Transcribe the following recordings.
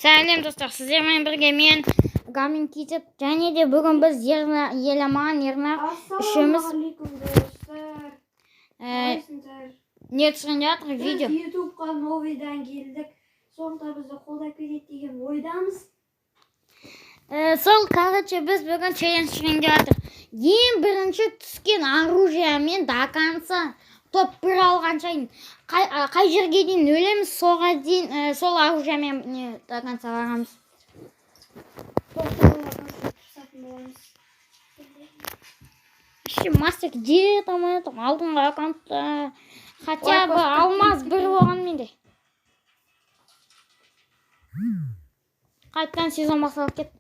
Сәлем достар, сіздермен бірге мен Гамин кетіп, және де бүгін біз Еламан, Ернар үшеуміз не түсірген жатыр видео. ютубқа новыйдан келдік. Соңда бізді қолдап кетеді деген ойдамыз. Сол, короче, біз бүгін челлендж түсірген жатыр. Ең бірінші түскен оружиямен до конца топ 1 алғанша қай жерге дейін өлеміз, соға дейін сол оружиямен до конца барамыз. Мастер где там алдыңғы аккаунтта хотя бы алмаз 1 болған менде. Қайттан сезон басталып кетті.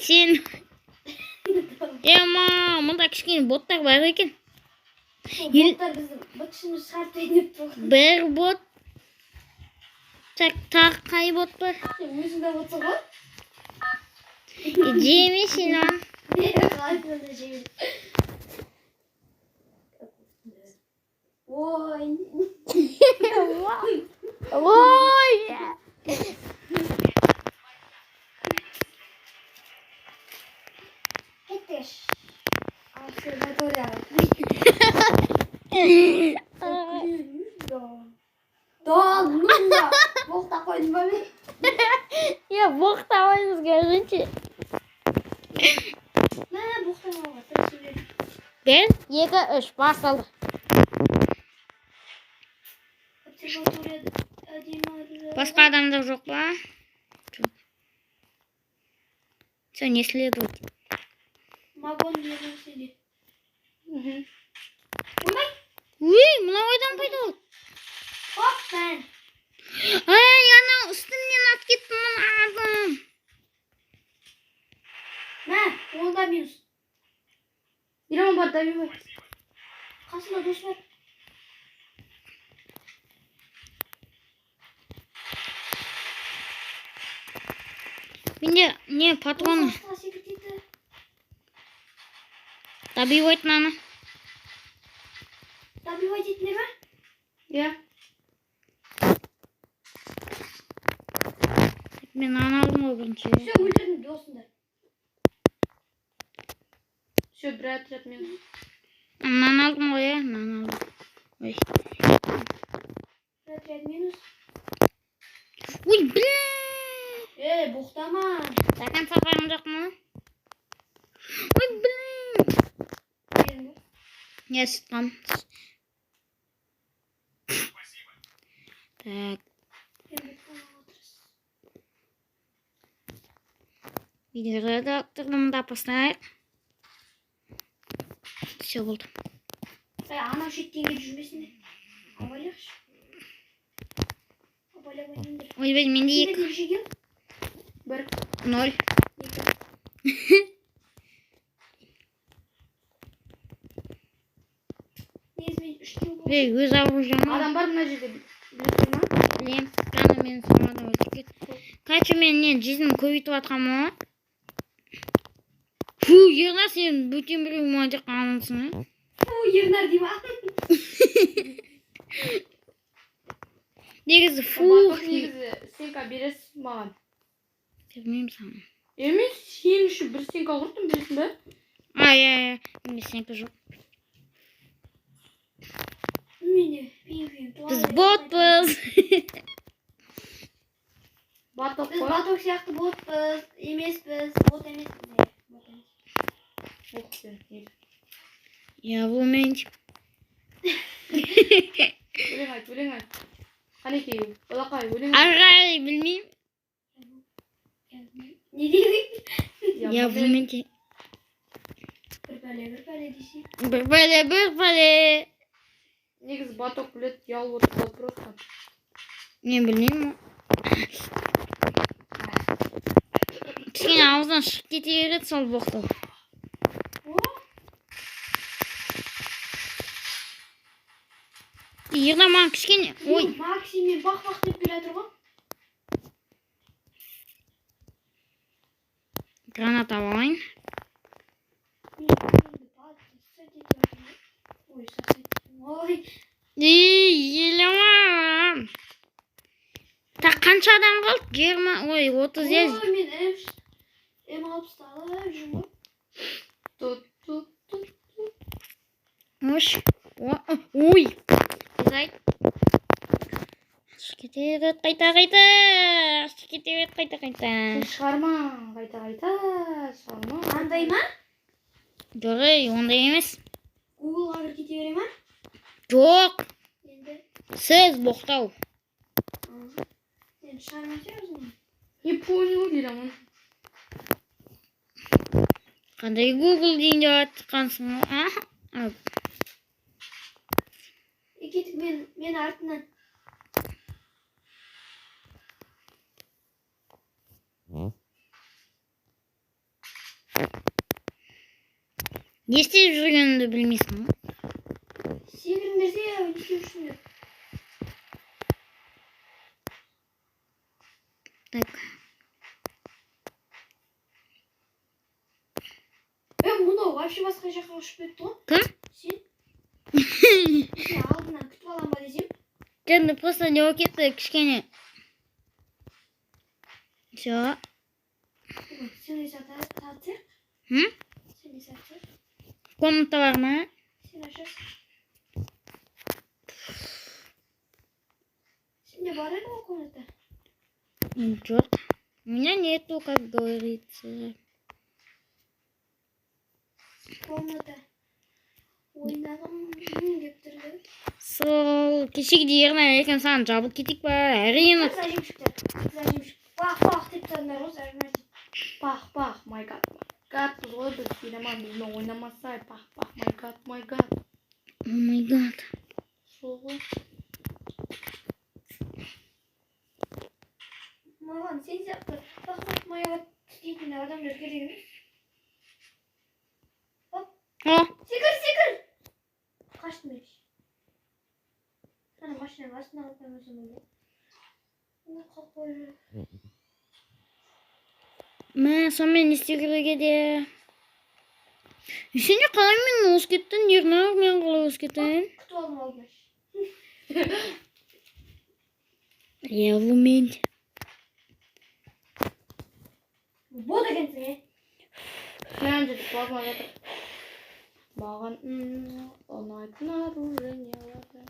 Сен мұнда кішкене боттар бар екен. Боттар біздің бытшымыз шарт ойнап тұр. Бір бот. Тағы қай бот бар? Өзіңді боттың ғой? Жемесін ан. Ой. Ой. Кетеш. Обсерватория. Да, ну, боқта қойдың ба мен? Боқта ойымыз көргенше. Боқта қойға. 1, 2, 3 басталды. Басқа адамдар жоқ па? Все, не следует. Магон берген сенде. Ой, мына ойдан пайда болды. Оп, мен. Ай, ана үстімнен ат кетті мұны адам. Онда минус. Иран бар, давай. Қасында дос бар. Менде не патроны? Добивать надо. Добивать етіне ба? Я. Мен ана алдым ғой бірінші. Все, өлдірдің досында. Все, бір отряд минус. Нан алдым ғой, нан алдым. Ой. Бір отряд минус. Ой, блин. Боқтама. До конца барған жоқ мұны. Ой, блин. Я сыттым. Так. Видеоредакторды мұнда поставайық. Все болды. Ана шеттен келіп жүрмесін. Абайлақшы. Абайлақ ойныңдыр. Ой, менде 2. 0. Өз оружием. Адам бар мына жерде. Білесің ма? Білем. Жаңа мен самадан өлтіріп кетті. Короче, мен жизньін көбейтіп атқам ма? Ернар, сен бөтен біреу ма деп қалғансың, Ернар дейма. Негізі Негізі сенка бересіз маған. Бермеймін саған. Емес, сен үшін бір сенка құрттым, білесің бе? Ай, мен сенка жоқ. Біз ботпыз. Біз баток сияқты ботпыз, емеспіз, бот емеспіз. Я бұл мен тип. Өлең айт. Қанекей, олақай, өлең айт. Арғай, білмеймін. Не дейдің? Я бұл мен тип. Бір пәле дейсің. Бір пәле. Негіз баток білет, ял отыр просто. Не білмеймін. Кішкене ауыздан шығып кете береді сол боқты. ерна маған кішкене. Ой. Максиммен бақ деп келе жатыр ғой. Граната алайын. Ой, Елемам. Так, қанша адам қалды? 20, ой, 30 ез. ой, мен М60 алып жүрмін ғой. Ош. Ой. Зайт. Кетеді, қайта. Кетеді, қайта. Шығарма, қайта. Шығарма. Андай ма? Жоқ, ондай емес. Гуглға кір кете бере ма? Жоқ. Енді. Сіз боқтау. Енді шығарма сөзің. Не понял, Лираман. Қандай Google дейін деп атқансың? Кетіп мен артынан. Не істеп жүргенімді білмейсің ғой. Секіріңдерсе, не істеп жүрсіңдер? Так. Мынау вообще басқа жаққа ұшып кетті ғой. Кім? Сен? Сен алдынан күтіп алам ба десем? Енді просто не болып кетті кішкене. Все. Сен де сатсақ? Сен де сатсақ? Комната бар ма? Сен ашасың. Сенде бар еді ғой комната? Жоқ. У меня нету, как говорится. Комната. Ойнағым деп тұрды. Сол кешегідей ернар екен саған жабылып кетейік па? Әрине. Зажимшіктер. Бақ деп тұрдыңдар ғой, зажимшіктер. Пах, my god. Біз ғой біз Лираман бізмен ойнамасай. Пах, my god. О май гад. Сол ғой. Маған сен сияқты бақ маяға істейтін адамдар керек емес. Секір! Қаштым еш. Ана машинаның астына қоймасам болды. Қалып қойды. Мә, сонымен не істеу керек еді? Сен де қалай мен өсіп кеттің? Ернар мен қалай өсіп кеттің? Күтіп алдым алдын. Реалумен. Бот екенсің, Сен жетіп барма жатыр. Маған ұнайтын оружиелері.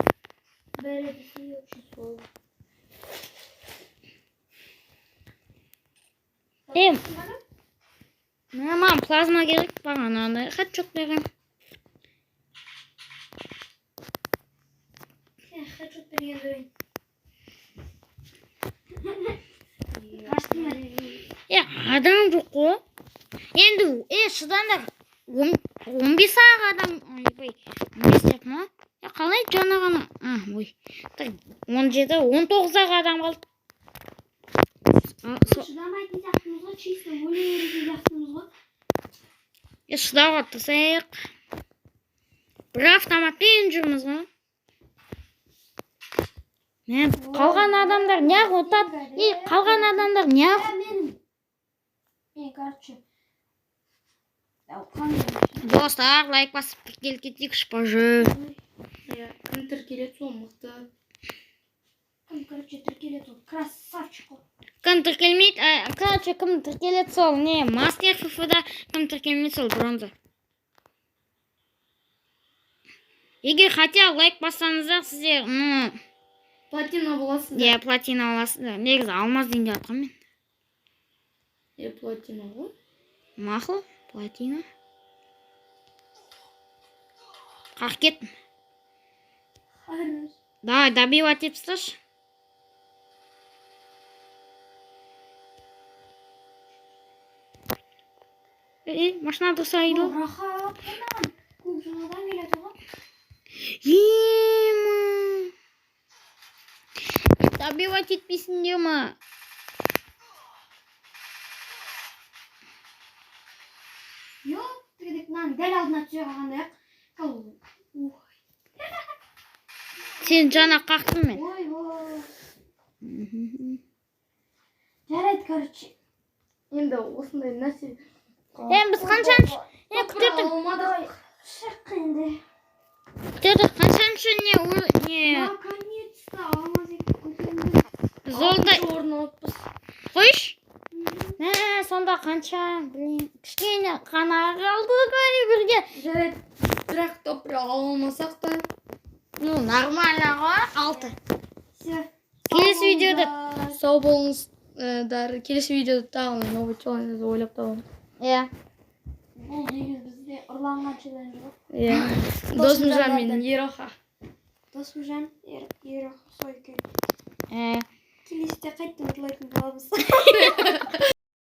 Бәрі сүйіп Сол. Маған плазма керек, бағанағыдай хедшот берем. Хедшот берген дұрын. Қаштым мен. Адам жоқ қой. Енді, шыдандар. 15 ақ адам, 15 деп ма? Қалай жаңа ғана? 17, 19 адам қалды. Шыдамайтын сияқтымыз ғой, чисто өлі сияқтымыз ғой. Шыдауға тырысайық. Бір автоматпен жүрміз ғой. Қалған адамдар неғып отады? Қалған адамдар неғып? Мен, короче. Достар, лайк басып келіп кетейік, шпажы. Кім тіркеледі сол мықты. Кім, короче, тіркеледі сол красавчик ғой. Кім тіркелмейді, короче, кім тіркеледі сол не? Мастер ФФ-да кім тіркелмейді сол бронза. Егер хотя лайк бассаңыздар, сіздер, Платина боласыздар. Платина боласыздар. Негізі алмаз дейін деп атқам мен. Платина ғой. Мақыл, платина. Қақ кеттім. Давай, добивать етіп сташы. Машина тұрса айды. Рахат, қанаған. Көп жаңадан келеді ғой. Добивать етпейсің де ма? Жоқ, дегенде мынаның дәл алдына түсе қалғандай ақ. Сен жана қақтым мен. Ой. Жарайды, короче. Енді осындай нәрсе. Біз қаншаншы күтетін? Алмадық. Шық енді. Күтетін қаншаншы не Наконец-то алмаз екіп көтерілді. жолда Орын алыппыз. қойш? Сонда қанша, блин, кішкене қана қалды ғой бірге. Жарайды. Бірақ топ ала алмасақ та. Ну, нормально ғой, 6. Все. Келесі видеода Сау болыңыздар. Келесі видеода тағы новый челлендж ойлап табамын. Иә. Бұл негіз бізде ұрланған челлендж ғой. Иә. Досымжан мен Ероха. Досымжан, Ероха, сой керек. Э, Келесіде қайтты ұрлайтын боламыз.